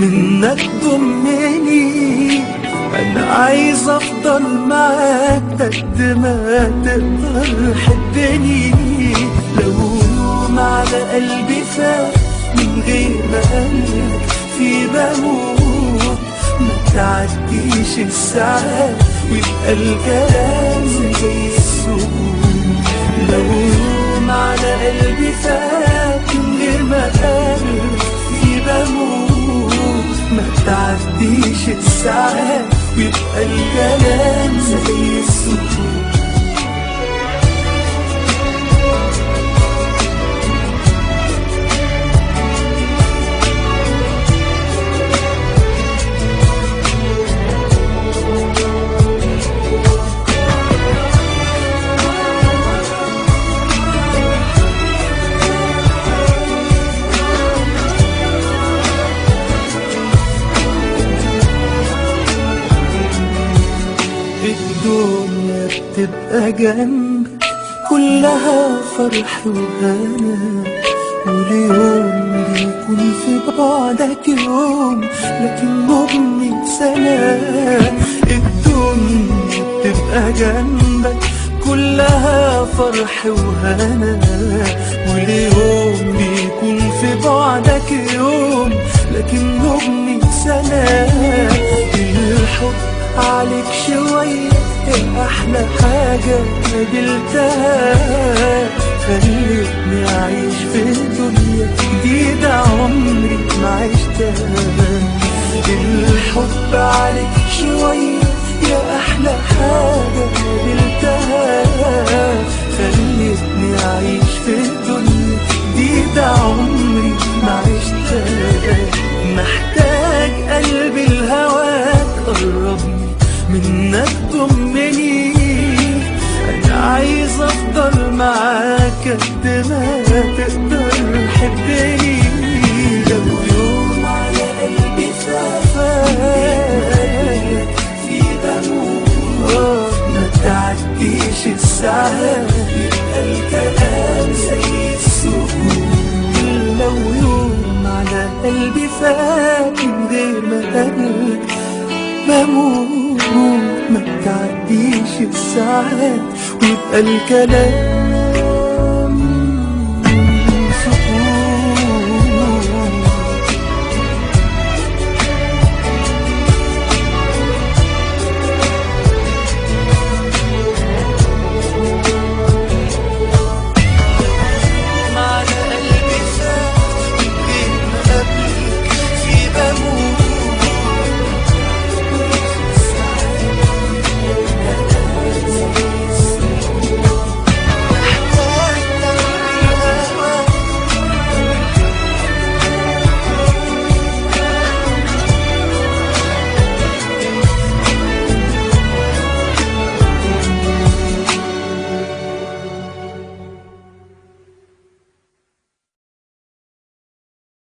منك ضمني. انا عايز افضل معاك قد ما تقدر حبني. لو يوم على قلبي فات من غير ما قلبك في بموت، ما تعديش الساعات ويبقى الكلام زي السكون. لو يوم على قلبي فات من غير ما قلبك في بموت، ما تعديش الساعات ويبقى الكلام زي السكون. الدنيا بتبقى جنبك كلها فرح وهنا، واليوم بيكون في بعدك يوم لكن مغني سنة. الدنيا بتبقى جنبك كلها فرح وهنا، واليوم بيكون في بعدك يوم لكن مغني سنة. الحب عليك شوية يا أحلى حاجة قابلتها، خلتني أعيش في دنيا جديدة عمري ما عشتها. الحب عليك شوية يا أحلى حاجة قابلتها، خلتني أعيش في دنيا جديدة عمري ما عشتها. محتاج قلبي الهواك قربني منك ضمني. انا عايز افضل معاك قد ما تقدر حبني. لو يوم على قلبي فات في بموت، ما تعديش الساعات يبقى الكلام زي السكون. لو يوم على قلبي فات من غير ما قلبك بموت، ما تعديش الساعات ويبقى الكلام